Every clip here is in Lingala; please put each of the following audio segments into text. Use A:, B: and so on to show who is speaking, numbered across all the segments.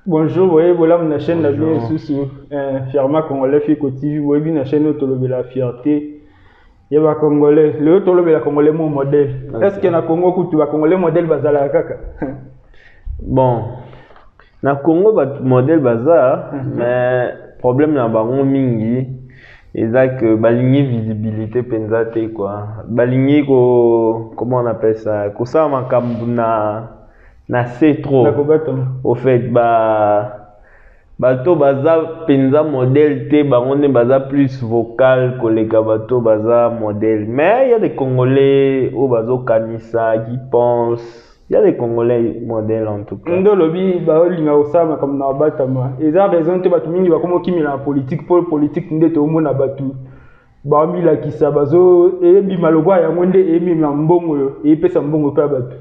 A: Bonjour, oui, voilà ma chaîne la bien
B: Bonjour.
A: sous Firma Congolais Fico TV, oui, une chaîne autour la fierté. Il y a Congolais, le autour de la Congolais mon modèle. Est-ce que na Congo tu vas Congolais modèle bazala kaka?
B: Bon, na Congo modèle bazar, mais problème na bango mingi, c'est que baligné visibilité penzate quoi. Baligné ko comment on appelle ça? Ko ça makambu na c'est trop. Au fait bato baza penza modèle te bango ne baza plus vocal koleka bato baza modèle. Mais il y a des Congolais au bazo kanisa qui pensent. Il y a des Congolais modèles en tout cas.
A: Ndo lobi ba linga osama comme na batama. Eza raison te batu mingi ba komo kimila na politique pour politique ndete omona batu. Ba mila kisa bazo e bi malogwa ya monde e mi mbongo yo e pesa mbongo pa batu.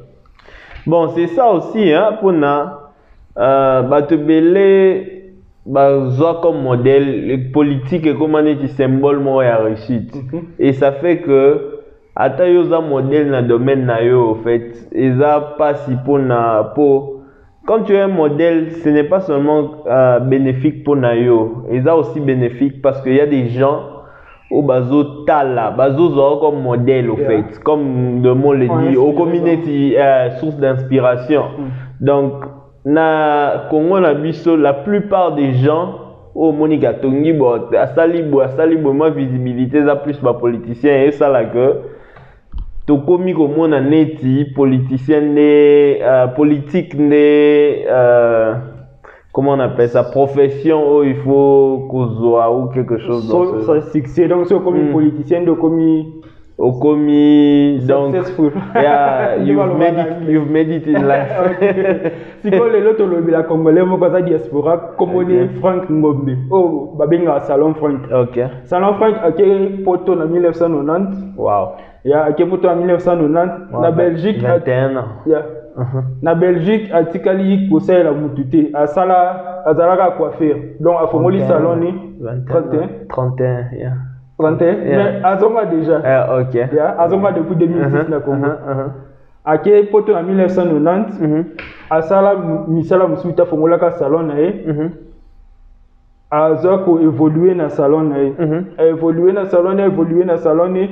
B: Bon, c'est ça aussi hein pour na batu belé bazo comme modèle le politique et comme un symbole mo ya réussite. Et ça fait que ata yoza modèle na domaine na yo au fait eza pas si pour na pour quand tu es un modèle ce n'est pas seulement bénéfique pour na yo eza aussi bénéfique parce qu'il y a des gens au bazo tala bazo zo comme modèle au fait comme le mot le dit au community source d'inspiration. Donc na Congo na biso la plupart des gens au Monica Tongi bot asali moi visibilité za plus ba politicien et ça là que tokomi komona neti politicien politique comment on appelle ça profession où il faut kozwa ou quelque chose
A: dans ça succès donc c'est comme politicien de commis
B: au commis donc
A: yeah,
B: you've made it in life.
A: Si quoi les autres le la congolais mo kaza diaspora comme on Frank Ngombe oh babenga salon Frank.
B: OK.
A: Salon Frank a été poto en 1990.
B: Wow.
A: Ya a poto en 1990 na Belgique
B: 21 ans.
A: Ya. Na Belgique atikali kosela mutute asala azalaka coiffeur donc a fongoli salon ni
B: 31 yeah.
A: 31 mais azonga déjà.
B: OK.
A: Ya azonga depuis 2006 na Congo. Ake poto en 1990 asala misala musuta fongolaka salon na ye. Azoko évoluer na salon na ye. Évoluer na salon ni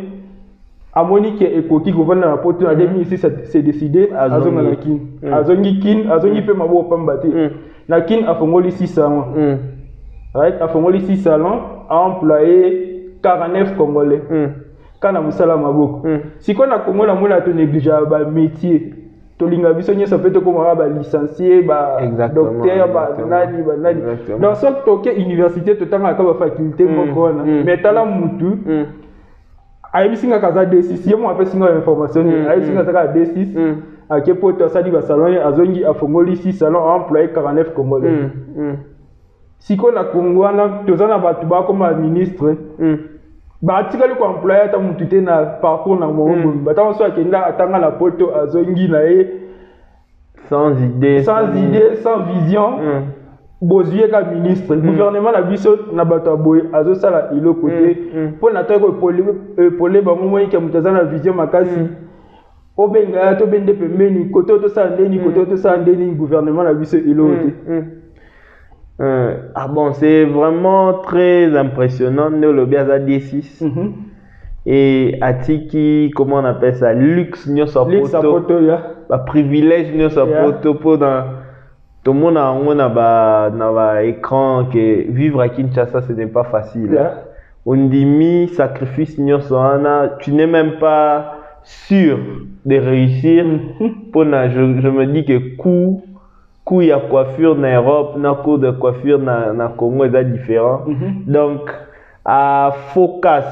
A: amoni ke ekoki gouvernement na poto en 2006 c'est décidé azonga na kin. Azongi pe mabo pambate. Na kin afongoli 6 salons. Right, afongoli 6 salons a employé 49 Congolais. Kana musala maboko. Si qu'on a Congo na mona to négliger ba métier. To linga biso nyesa peut ko ba licencié ba docteur ba nani. Dans ce toke université to tanga ka ba faculté moko na. Mais tala mutu. Ayi singa kaza D6 yemo ape singa information ayi singa saka D6 ake poto sadi ba salon azongi afongoli 6 salons employé 49 Congolais. Si qu'on a Congo na tozana batu ba comme ministre ba tikali ko employé ta mutute na parcours na mongo ba ta so akenda atanga la poto azongi na e
B: sans idée
A: sans vision bozuye ka ministre gouvernement la biso na bato boy azo sala ilo côté pour na to ko polé ba momo yike mutazana vision makasi obenga to bende pembeni côté to sa ndeni côté to sa ndeni gouvernement la biso ilo côté.
B: Ah bon, c'est vraiment très impressionnant le Biaza D6 et Atiki, comment on appelle ça, luxe nyo sa poto ya privilège nyo sa poto pour dans tout le monde a ba écran que vivre à Kinshasa ce n'est pas facile. On dit mi sacrifice nyo sa tu n'es même pas sûr de réussir pour je me dis que coût ya coiffure na Europe na coût de coiffure na Congo est différent. Donc à focus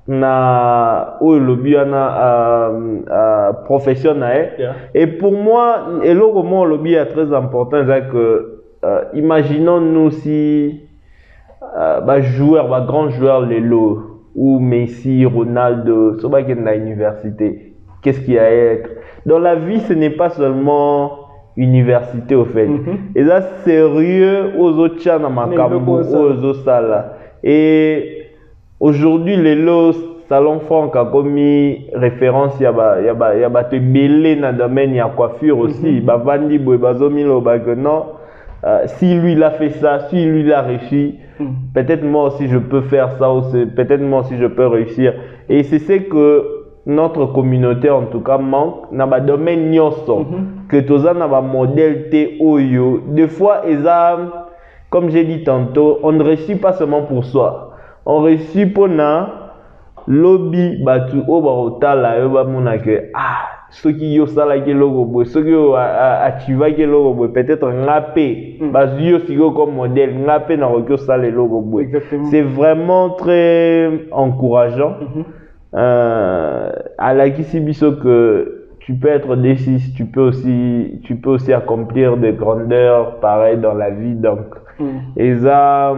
B: na o lobby na professionnel et pour moi et le moment lobby est très important c'est que imaginons nous si grand joueur lelo ou Messi Ronaldo so ba na université qu'est-ce qu'il y a à être dans la vie ce n'est pas seulement université au fait et ça sérieux aux autres chana makambo aux autres sala et aujourd'hui les lots salon Franck a commis référence ya ba te belé na domaine ya coiffure aussi ba vandi boy bazomilo ba que non si lui il a fait ça, si lui il a réussi, peut-être moi aussi je peux faire ça, ou peut-être moi aussi je peux réussir. Et c'est ce que notre communauté en tout cas manque dans le domaine nyoso, que tous en a modèle te oyo. Des fois, comme j'ai dit tantôt, on ne réussit pas seulement pour soi, on réussit pour na lobby batu obarota la yoba mona que ceux qui yo sala ke logo boy, ceux qui achiva ke logo boy, peut-être ngapé bazio sigo comme modèle ngapé na rokyo sala logo boy. C'est vraiment très encourageant. À la Kisibiso que tu peux être D6, tu peux aussi accomplir des grandeurs pareilles dans la vie. Donc et ça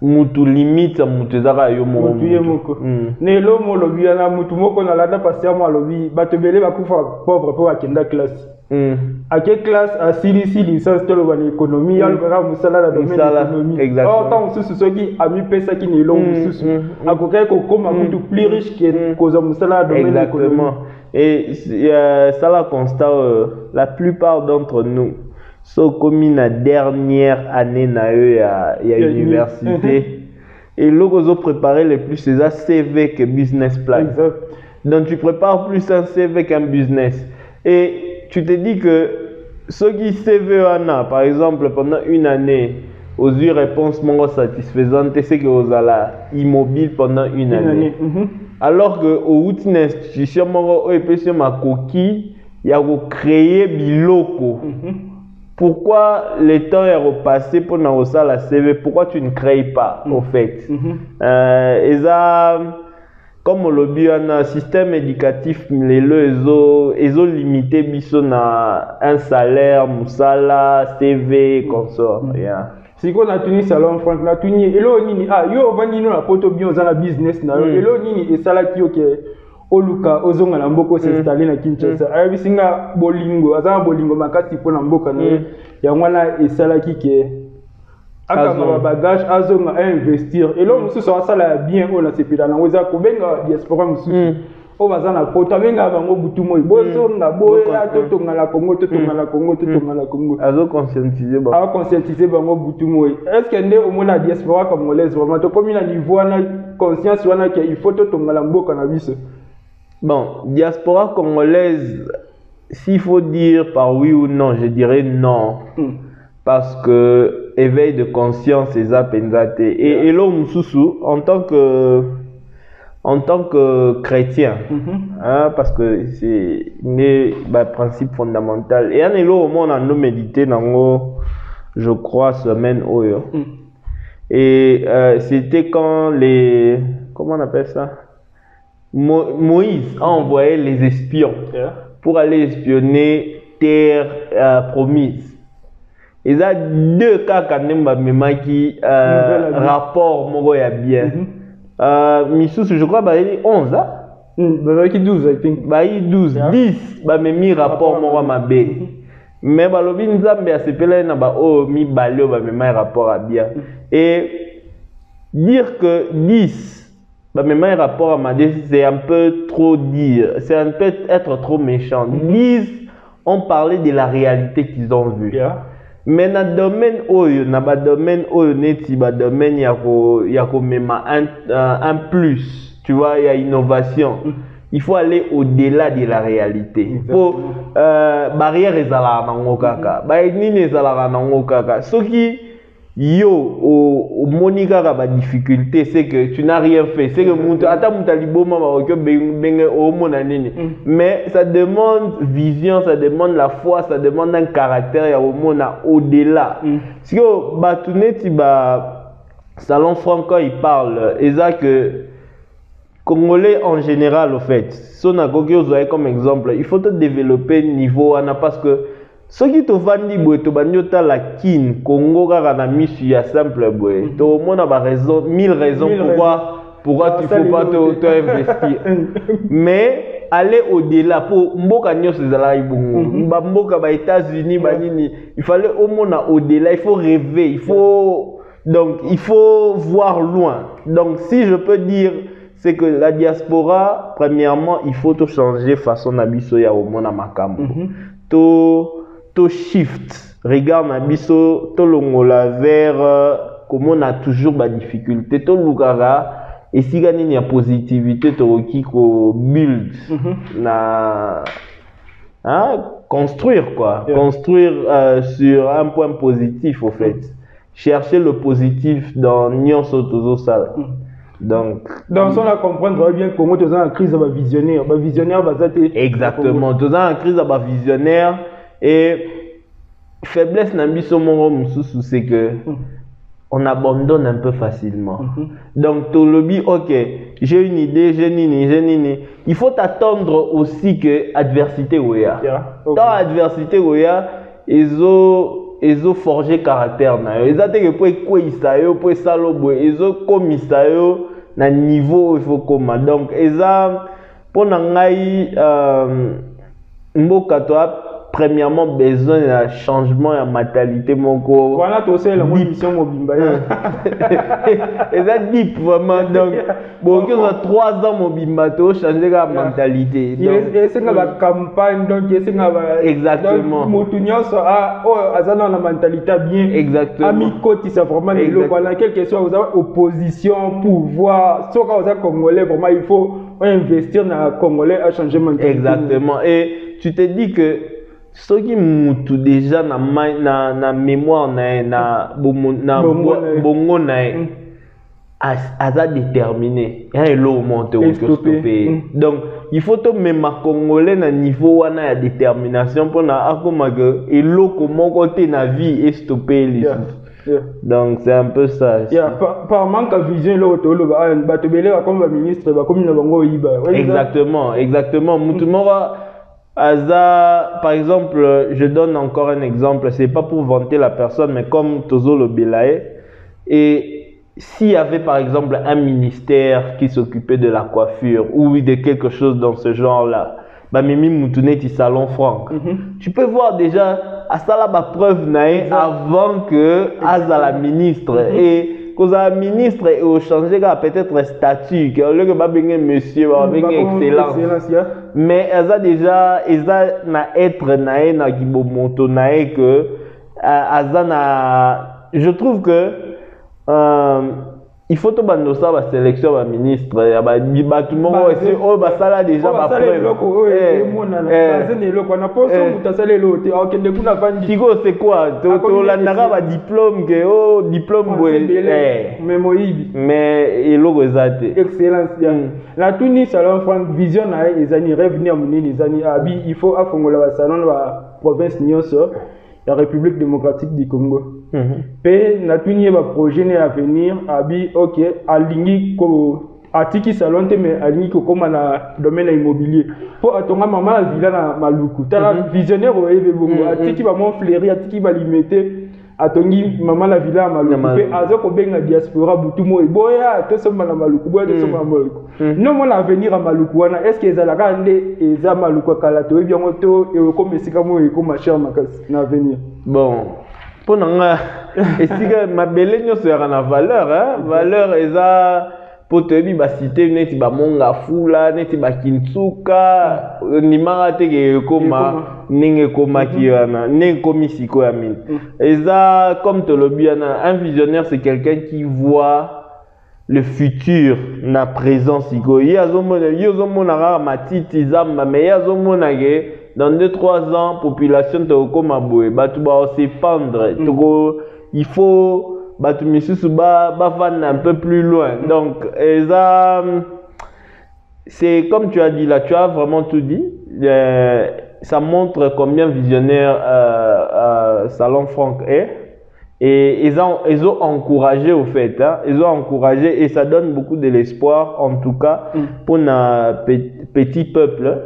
B: mutu limite mutu zaka yo mo
A: mutu yemoko ne lo mo lobi na mutu moko na lada passer mo lobi batebele bakufa pauvre po akenda classe à quelle classe à sili ça c'est le économie ya le gara musala la domaine économie exactement tant sous ce qui a mis pesa qui ne long sous à côté ko comme mutu plus riche que cause musala la domaine
B: exactement et ça la constat la plupart d'entre nous so comme la dernière année na eu à l'université et l'ogo préparer le plus c'est un CV que business plan. Donc tu prépares plus un CV qu'un business et tu te dis que ceux qui CV en a par exemple pendant une année aux eu réponse moins satisfaisante c'est que vous allez immobile pendant une année. Alors que au route une institution moi et puis ma coquille il y a créer biloko. Pourquoi le temps est repassé pour nous la CV? Pourquoi tu ne crées pas au fait? Et ça, comme on le dit, un système éducatif, ils ont limité un salaire, musala, CV, consort.
A: Si on a tenu salon Franck, on a tenu et là on dit yo vandi no la poto bien dans la business na et là on dit et ça là qui ok oluka ozonga na mboko s'installer na Kinshasa arabi singa bolingo azana bolingo makasi po na mboka na ya ngwana esalaki ke akama bagage azonga à investir et là mususu sala bien on a sepela na oza kobenga diaspora mususu o bazana poto benga bango butu moyi bozonga boya totonga la Congo totonga la Congo
B: azo conscientiser
A: bango butu moyi est-ce que nde au moins la diaspora congolaise vraiment to comme na niveau na conscience wana que il faut totonga la mboka na biso.
B: Bon, diaspora congolaise, s'il faut dire par oui ou non, je dirais non. Parce que éveil de conscience, c'est ça, penzate. Et l'homme sous en tant que chrétien, parce que c'est un principe fondamental. Et un au monde a nous médité dans je crois, semaine oyo. Et c'était quand comment on appelle ça? Moïse a envoyé les espions pour aller espionner terre promise. Et ça deux cas quand même qui rapport moko ya bien. Misusu je crois bah il 11 hein.
A: Bah qui 12 I think.
B: Bah il 12 10 bah mi rapport moko mabe. Mais bah lobi nzambe a sepela na ba o mi balio bah mi rapport à bien. Et dire que 10 même un rapport à ma décision, c'est un peu trop dire, c'est un peu être trop méchant. Ils ont parlé de la réalité qu'ils ont vue. Mais dans le domaine il y a même un plus, tu vois, il y a innovation. Il faut aller au-delà de la réalité. Pour barrière ezala nango kaka, ba nini ezala nango kaka. Ce qui yo au monika ka ba difficulté c'est que tu n'as rien fait, c'est que mutu ata mutaliboma ba ko benga o mona nini, mais ça demande vision, ça demande la foi, ça demande un caractère ya au mona au-delà. Si que ba tuneti ba salon franco il parle et ça que Congolais en général au fait, son agogio comme exemple, il faut te développer niveau ana parce que ce qui te vandi boy to banyota la kin Congo kaka na misu ya simple boy to mona ba raison 1000 raisons pourquoi tu faut pas te investir mais aller au-delà pour mboka nyos ezala ibungu ba mboka ba États-Unis ba nini il fallait au mona au-delà, il faut rêver, il faut voir loin. Donc si je peux dire c'est que la diaspora premièrement il faut tout changer façon nabiso ya au mona makambo to to shift regarde na biso to longola vers comment on a toujours ba difficulté to lukara et si gagner ya positivité to ki ko build na construire quoi, construire sur un point positif au fait. Chercher le positif dans nyonso tozo sala. Donc
A: on a comprendre bien comment tu es en crise de visionnaire,
B: exactement, tu es en crise de visionnaire et faiblesse na biso mongo mususu c'est que on abandonne un peu facilement. Donc tu lobby OK, j'ai une idée, j'ai nini. Il faut attendre aussi que adversité oya. Dans adversité oya, ils ont forgé caractère na yo. Ils ont que pour quoi isayo, pour salobo, ils ont comme isayo na niveau il faut comme. Donc ils ont pour nangai mboka toi premièrement besoin d'un changement de mentalité moko.
A: Voilà tout ça la mission mobimba.
B: Et ça dit vraiment donc bon que ça 3 ans mobimba to changer la mentalité.
A: Et c'est la campagne donc c'est
B: exactement.
A: Motunyo so azana la mentalité bien.
B: Exactement.
A: Ami koti ça vraiment le voilà quelque chose opposition pouvoir so ka congolais vraiment il faut investir dans congolais à changer mentalité.
B: Exactement. Et tu te dis que ce qui mutu déjà na mémoire na bongo na aza déterminé ya elo monte au stopper. Donc il faut to même congolais na niveau wana ya détermination pour na akoma que elo comment côté na vie et stopper les donc c'est un peu ça.
A: Par manque de vision comme ministre
B: exactement mutu Aza, par exemple, je donne encore un exemple, c'est pas pour vanter la personne, mais comme Tozo le Belaye, et s'il y avait par exemple un ministère qui s'occupait de la coiffure ou de quelque chose dans ce genre-là, bah Mimi Moutouneti Salon Franck, tu peux voir déjà à ça la preuve naïe avant que Aza la ministre et cause un ministre et au changer peut-être statut que le que bien monsieur va bien excellence mais ça déjà ça na être naé na kibomoto naé que ça na je trouve que il faut to bando ça ba sélection ba ministre ba tout le monde aussi oh ba ça là déjà ba preuve c'est quoi to la nara ba diplôme que oh diplôme mais il logo zate
A: excellence la tuni salon franc vision na ezani revenir munini ezani abi il faut afongola ba salon ba province nyonso la République démocratique du Congo. Pe na tuni ba projet ne à venir abi OK alingi ko atiki salon te mais alingi ko comme na domaine immobilier pour atonga mama la villa na maluku tala visionnaire o ebe bongo atiki ba mon fleuri atiki ba limiter atongi mama la villa na maluku pe azoko benga diaspora butumo eboya to soma na maluku boya to soma maluku non mon avenir à maluku wana est-ce que ezalaka nde eza maluku kala to ebi yango to e ko mesika mo e ko ma cher makasi na avenir
B: bon pour nanga esika mabele nyonso ya na valeur valeur eza pour te bi ba cité neti ba monga fula neti ba kintsuka ni marate ke koma ninge koma kiana ninge komi siko ya mine eza comme te le biana un visionnaire c'est quelqu'un qui voit le futur na présent siko yazomona rara matiti zamba mais yazomona ke dans 2-3 ans population te koma boye batu ba s'épandre il faut batu misusu ba van un peu plus loin donc c'est comme tu as dit là, tu as vraiment tout dit. Ça montre combien visionnaire Salon Franck est. Et ils ont encouragé au fait, ils ont encouragé et ça donne beaucoup de l'espoir en tout cas pour notre petit peuple,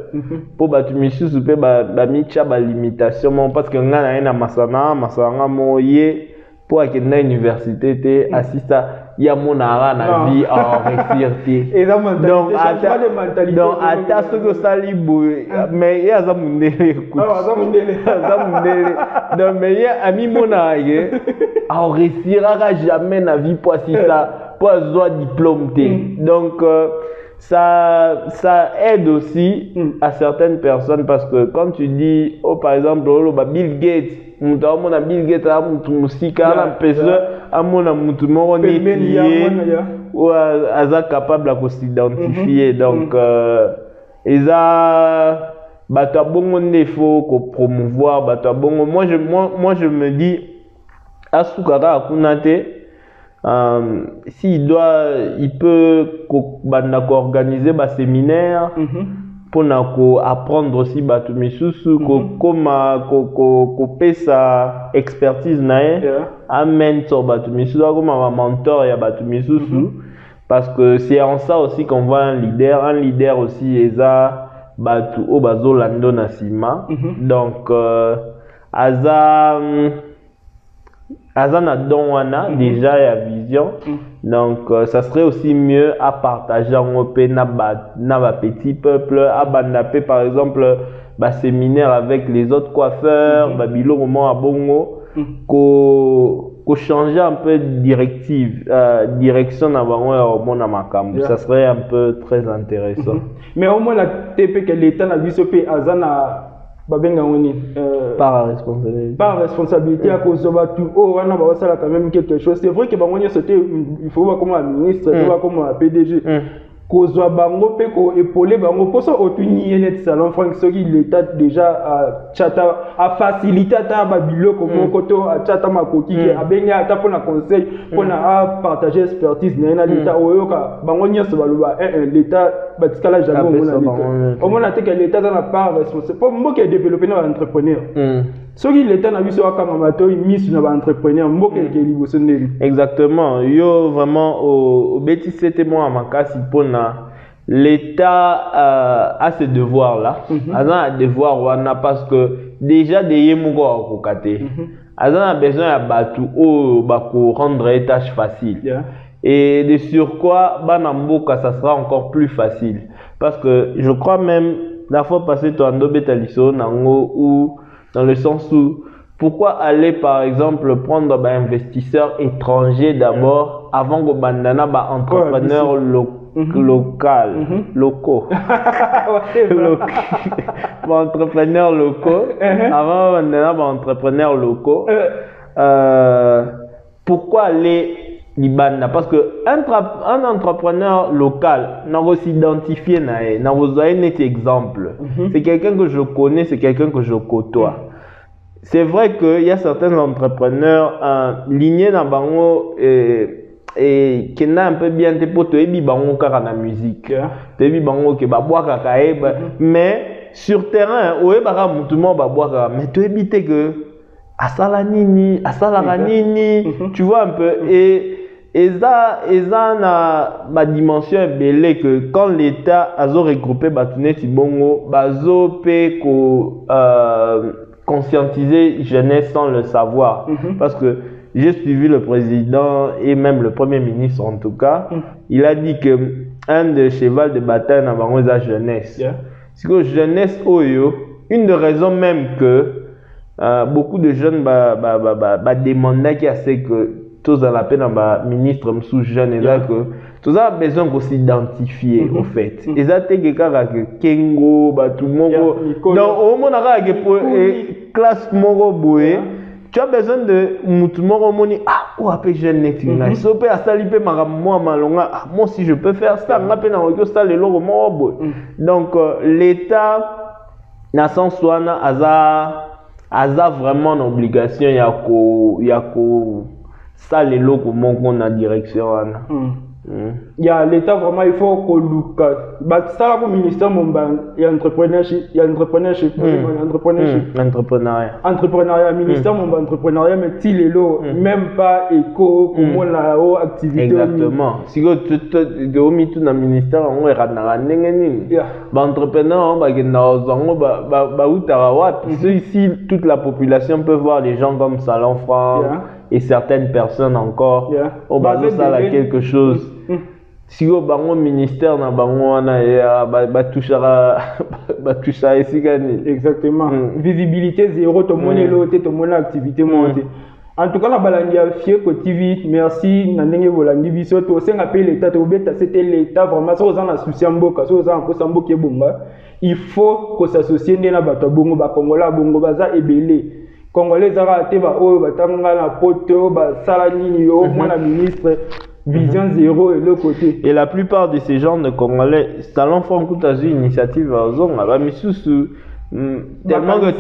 B: pour batu misusu pe ba micha ba limitation parce que ngana na masana moye pour akenda université te assista ya monara na vie en réussir donc ata ce que ça libo mais ya za mundele donc mais ya ami monara en réussira jamais na vie pour assista pour avoir diplôme te donc ça aide aussi à certaines personnes parce que quand tu dis, oh, par exemple, Bill Gates, Bill Gates a capable de s'identifier. Donc, ils il faut promouvoir. Moi, je me dis, Asukara Akunate, il peut organiser des séminaires pour apprendre aussi comme sa expertise amène sur comme un mentor et parce que c'est en ça aussi qu'on voit un leader aussi eza batu o bazolando na sima donc Aza na don wana déjà ya vision donc ça serait aussi mieux à partager en pe na ba petit peuple à bandape par exemple ba séminaire avec les autres coiffeurs ba bilo moment à bongo ko changer un peu de direction na bango ya mona makambo ça serait un peu très intéressant
A: mais au moins la TP que l'état na biso pe azana par responsabilité à cause de tout oh on a ça quand même quelque chose c'est vrai que il faut voir comme un ministre il faut voir comme un PDG cause bango pe ko épauler bango pour ça otuni net salon franc ce qui l'état déjà a facilité ta babilo comme koto chata makoki a benga ta pour na conseil pour na partager expertise na l'état oyoka bango nyose baluba l'état batikala jamais au moins que l'état n'a pas responsable pour moi qui développer un entrepreneur ce qui l'état n'a vu sur comme amateur mise na ba entrepreneur mboke ke liboso ndeli
B: exactement yo vraiment au bêtis c'était moi à makasi pona l'état a ce devoir là a un devoir wana parce que déjà des yemugo akokate a besoin à batu o bako rendre les tâches faciles et de surcroît banamboka ça sera encore plus facile parce que je crois même la fois passée toi ando betaliso nango ou dans le sens où pourquoi aller par exemple prendre un investisseur étranger d'abord avant que bandana entrepreneur locaux entrepreneurs locaux avant bandana entrepreneurs locaux pourquoi aller Libanda parce que un entrepreneur local n'a pas s'identifié n'a pas un exemple c'est quelqu'un que je connais c'est quelqu'un que je côtoie c'est vrai qu'il y a certains entrepreneurs lignés dans bango et qui n'a un peu bien te pour te ebi bango car la musique te ebi bango que baboa kakae mais sur terrain oe bara mutumo baboa mais te ebite que asala nini tu vois un peu et ça na ma dimension belé que quand l'état a regroupé batuné si bongo bazo pe ko conscientiser jeunesse sans le savoir parce que j'ai suivi le président et même le premier ministre en tout cas il a dit que un des chevals de bataille na bango la jeunesse c'est que jeunesse oyo une des raisons même que beaucoup de jeunes demandaient qu'il y a c'est que tous à la peine un ministre sous jeune et là que tous a besoin de s'identifier au fait et ça t'es quelqu'un que Kengo tout le monde donc au moins que classe moro boé tu as besoin de tout le monde moni ou après jeune net il faut pas saliper moi malonga moi si je peux faire ça on appelle en ça les logo moro boé donc l'état na sens soana aza vraiment une obligation yako ça les locaux mon en direction
A: il y a l'état vraiment il faut que ça là comme ministère il y a entrepreneurship entrepreneuriat ministère entrepreneuriat mais si les lots même pas éco comme la activité
B: exactement si tu au milieu d'un ministère on est radna ndengeni entrepreneur ici toute la population peut voir les gens comme Salon Franc et certaines personnes encore au bas ça là quelque chose si au bango ministère na bango na ba touchera ici gagner
A: exactement visibilité zéro to monnaie loté to monnaie activité monté En tout cas, la balandi a Fieko TV, merci. Nandenge volandi biso to senga pe l'état to beta c'était l'état vraiment ça aux en souci mboka, ça aux en ko sambo ke bonga. Il faut que s'associer na bato bongo ba Kongola bongo baza ebele. Congolais zara te ba o batanga na poto ba sala nini yo mwana ministre vision zéro et le côté.
B: Et la plupart de ces gens de Congolais, Salon Francoutazu initiative à Zonga, ba misusu tellement que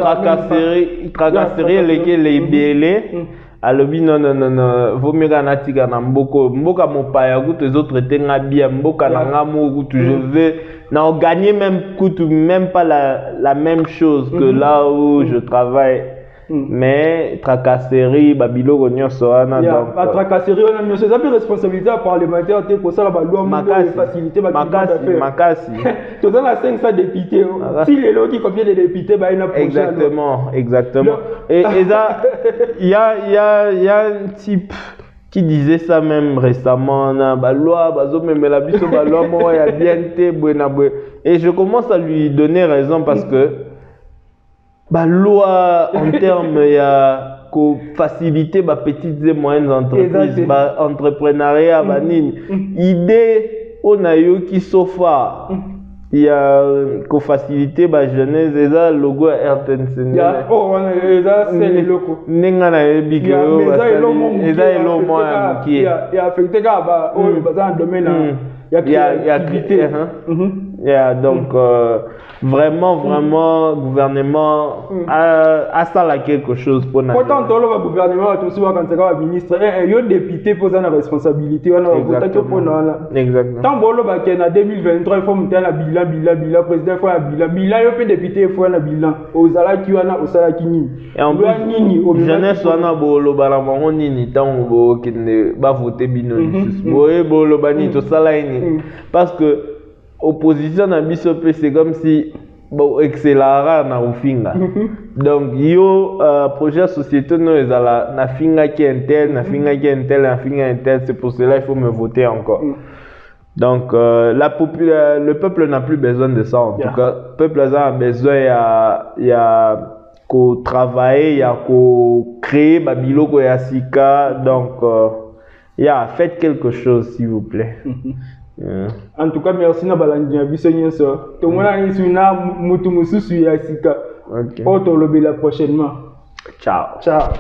B: tracasserie les belé. Alobi non, vaut mieux qu'un atiga na mboko mopaya goûte les autres tenga bien mboka na ngamo goûte je veux n'en gagner même pas la même chose que là où je travaille. Mais tracasserie babilo gonyo soana
A: donc la tracasserie on a c'est une responsabilité parlementaire te ko ça la loi facilité
B: makasi
A: to dans la 500 députés si les lois qui combien de députés ba ina
B: exactement et ça il y a un type qui disait ça même récemment na ba loi bazo memela biso ba loi mo ya bienté buena et je commence à lui donner raison parce que la loi en termes de faciliter les petites et moyennes entreprises, entrepreneuriat, idée on a eu qui sofa, il y a que faciliter la jeunesse et ça logo RTNC.
A: Oh on a ça c'est le logo.
B: N'engana big et ça est le moins qui est.
A: Il y a affecté bah on dans un domaine
B: il y a crédité. Donc vraiment gouvernement a ça là quelque chose pour nous.
A: Pourtant le gouvernement tout souvent quand c'est un ministre un député pose une responsabilité on a
B: exactement.
A: Tant bon le bac en 2023 il faut monter la bilan président faut un bilan il peut député faut un bilan aux alaki wana au salaki ni
B: et en plus jeunesse wana bolo bala bango nini tant bo kende ba voter bino boye bolo bani to sala ini parce que opposition na biso pe c'est comme si bon accélérera na ufinga donc yo projet société no ezala na finga qui intel na finga qui intel na finga intel c'est pour cela il faut me voter encore donc le peuple n'a plus besoin de ça en tout cas le peuple a besoin il y a qu'au travailler il y a qu'au créer babiloko ya sika donc faites quelque chose s'il vous plaît.
A: En tout cas, merci na balandi na biso nyonso. To mona ni suna mutu mususu ya sika.
B: OK.
A: On te lobela prochainement.
B: Ciao.
A: Ciao.